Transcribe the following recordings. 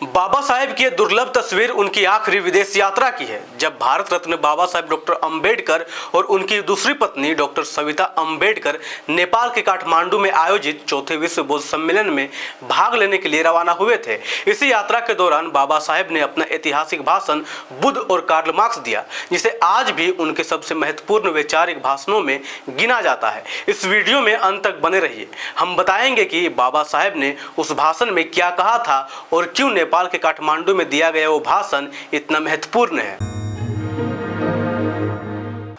बाबा साहेब की यह दुर्लभ तस्वीर उनकी आखिरी विदेश यात्रा की है, जब भारत रत्न बाबा साहेब डॉक्टर अंबेडकर और उनकी दूसरी पत्नी डॉक्टर सविता अंबेडकर नेपाल के काठमांडू में आयोजित चौथे विश्व बौद्ध सम्मेलन में भाग लेने के लिए रवाना हुए थे। इसी यात्रा के दौरान बाबा साहेब ने अपना ऐतिहासिक भाषण बुद्ध और कार्ल मार्क्स दिया, जिसे आज भी उनके सबसे महत्वपूर्ण वैचारिक भाषणों में गिना जाता है। इस वीडियो में अंत तक बने रहिए। हम बताएंगे कि बाबा साहेब ने उस भाषण में क्या कहा था और क्यों नेपाल के काठमांडू में दिया गया वो भाषण इतना महत्वपूर्ण है।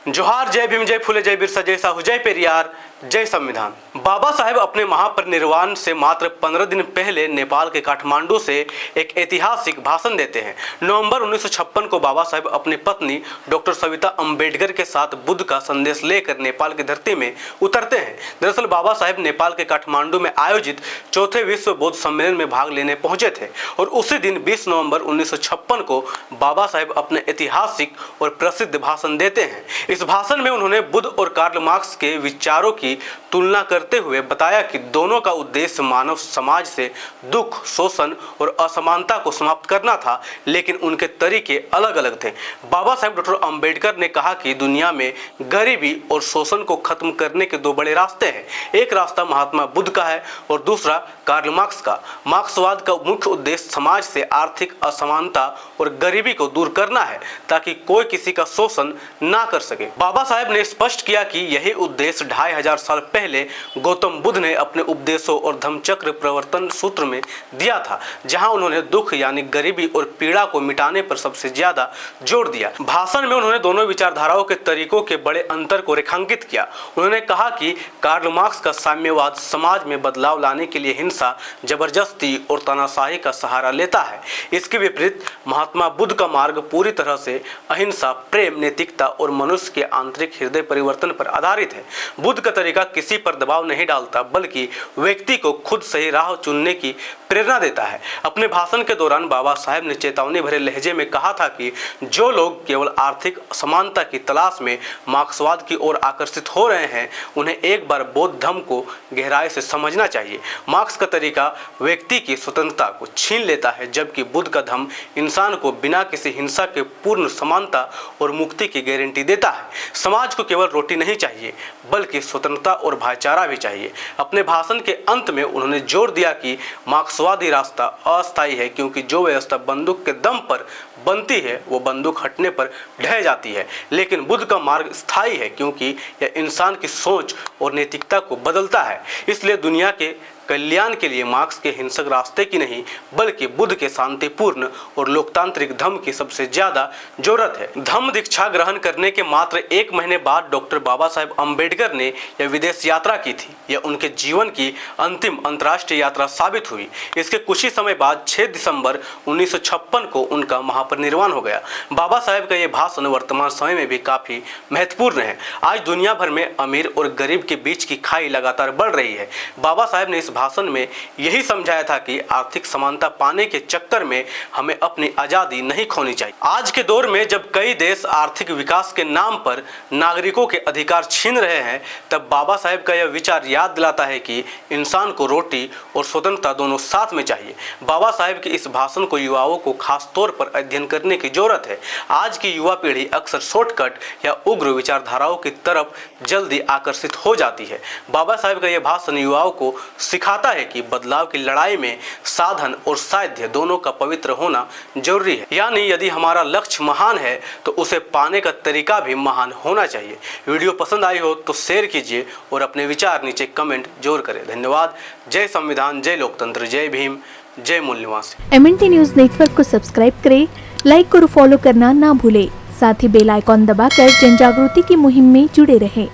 जोहार, जय भीम, जय फुले, जय बिरसा, जय साहू, जय पेरियार, जय संविधान। बाबा साहेब अपने महापरिनिर्वाण से मात्र 15 दिन पहले नेपाल के काठमांडू से एक ऐतिहासिक भाषण देते हैं। नवंबर 1956 को बाबा साहेब अपनी पत्नी डॉक्टर सविता अंबेडकर के साथ बुद्ध का संदेश लेकर नेपाल की धरती में उतरते हैं। दरअसल बाबा साहेब नेपाल के काठमांडू में आयोजित चौथे विश्व बौद्ध सम्मेलन में भाग लेने पहुंचे थे और उसी दिन 20 नवंबर 1956 को बाबा साहेब अपने ऐतिहासिक और प्रसिद्ध भाषण देते हैं। इस भाषण में उन्होंने बुद्ध और कार्ल मार्क्स के विचारों की तुलना करते हुए बताया कि दोनों का उद्देश्य मानव समाज से दुख, शोषण और असमानता को समाप्त करना था, लेकिन उनके तरीके अलग अलग थे। बाबा साहेब डॉक्टर अंबेडकर ने कहा कि दुनिया में गरीबी और शोषण को खत्म करने के दो बड़े रास्ते हैं। एक रास्ता महात्मा बुद्ध का है और दूसरा कार्ल मार्क्स का। मार्क्सवाद का मुख्य उद्देश्य समाज से आर्थिक असमानता और गरीबी को दूर करना है, ताकि कोई किसी का शोषण ना कर सके। बाबा साहेब ने स्पष्ट किया कि यही उद्देश्य 2500 साल पहले गौतम बुद्ध ने अपने उपदेशों और धम्मचक्र प्रवर्तन सूत्र में दिया था, जहां उन्होंने दुख यानी गरीबी और पीड़ा को मिटाने पर सबसे ज्यादा जोर दिया। भाषण में उन्होंने दोनों विचारधाराओं के तरीकों के बड़े अंतर को रेखांकित किया। उन्होंने कहा कि कार्ल मार्क्स का साम्यवाद समाज में बदलाव लाने के लिए हिंसा, जबरदस्ती और तानाशाही का सहारा लेता है। इसके विपरीत महात्मा बुद्ध का मार्ग पूरी तरह से अहिंसा, प्रेम, नैतिकता और मनुष्य के आंतरिक हृदय परिवर्तन पर आधारित है। बुद्ध का तरीका किसी पर दबाव नहीं डालता, बल्कि व्यक्ति को खुद सही राह चुनने की प्रेरणा देता है। अपने भाषण के दौरान बाबा साहेब ने चेतावनी भरे लहजे में कहा था कि जो लोग केवल आर्थिक समानता की तलाश में मार्क्सवाद की ओर आकर्षित हो रहे हैं, उन्हें एक बार बौद्ध धर्म को गहराई से समझना चाहिए। मार्क्स का तरीका व्यक्ति की स्वतंत्रता को छीन लेता है, जबकि बुद्ध का धर्म इंसान को बिना किसी हिंसा के पूर्ण समानता और मुक्ति की गारंटी देता है। समाज को केवल रोटी नहीं चाहिए, बल्कि स्वतंत्रता और भाईचारा भी चाहिए। अपने भाषण के अंत में उन्होंने जोर दिया कि मार्क्सवादी रास्ता अस्थायी है, क्योंकि जो व्यवस्था बंदूक के दम पर बनती है वो बंदूक हटने पर ढह जाती है, लेकिन बुद्ध का मार्ग स्थायी है, क्योंकि यह इंसान की सोच और नैतिकता को बदलता है। इसलिए दुनिया के कल्याण के लिए मार्क्स के हिंसक रास्ते की नहीं, बल्कि बुद्ध के शांतिपूर्ण और लोकतांत्रिक धम्म की सबसे ज्यादा जरूरत है। धम्म दीक्षा ग्रहण करने के मात्र 1 महीने बाद डॉक्टर बाबा साहेब अंबेडकर ने यह विदेश यात्रा की थी। यह उनके जीवन की अंतिम अंतर्राष्ट्रीय यात्रा साबित हुई। इसके कुछ ही समय बाद 6 दिसंबर 1956 को उनका महापरिनिर्वाण हो गया। बाबा साहेब का यह भाषण वर्तमान समय में भी काफी महत्वपूर्ण है। आज दुनिया भर में अमीर और गरीब के बीच की खाई लगातार बढ़ रही है। बाबा साहेब ने इस भाषण में यही समझाया था कि आर्थिक समानता पाने के चक्कर में हमें अपनी आजादी नहीं खोनी चाहिए। आज के दौर में जब कई देश आर्थिक विकास के नाम पर नागरिकों के अधिकार छीन रहे हैं, तब बाबा साहेब का यह विचार याद दिलाता है कि इंसान को रोटी और स्वतंत्रता दोनों साथ में चाहिए। बाबा साहेब के इस भाषण को युवाओं को खास तौर पर अध्ययन करने की जरूरत है। आज की युवा पीढ़ी अक्सर शॉर्टकट या उग्र विचारधाराओं की तरफ जल्दी आकर्षित हो जाती है। बाबा साहेब का यह भाषण युवाओं को सिखाता है कि बदलाव की लड़ाई में साधन और साध्य दोनों का पवित्र होना जरूरी है। यानी यदि हमारा लक्ष्य महान है तो उसे पाने का तरीका भी महान होना चाहिए। वीडियो पसंद आई हो तो शेयर कीजिए और अपने विचार नीचे कमेंट जरूर करें। धन्यवाद। जय संविधान, जय लोकतंत्र, जय भीम, जय मूल निवासी। MNT न्यूज नेटवर्क को सब्सक्राइब करें, लाइक और फॉलो करना ना भूले। साथ ही बेल आइकॉन दबाकर जन जागृति की मुहिम में जुड़े रहें।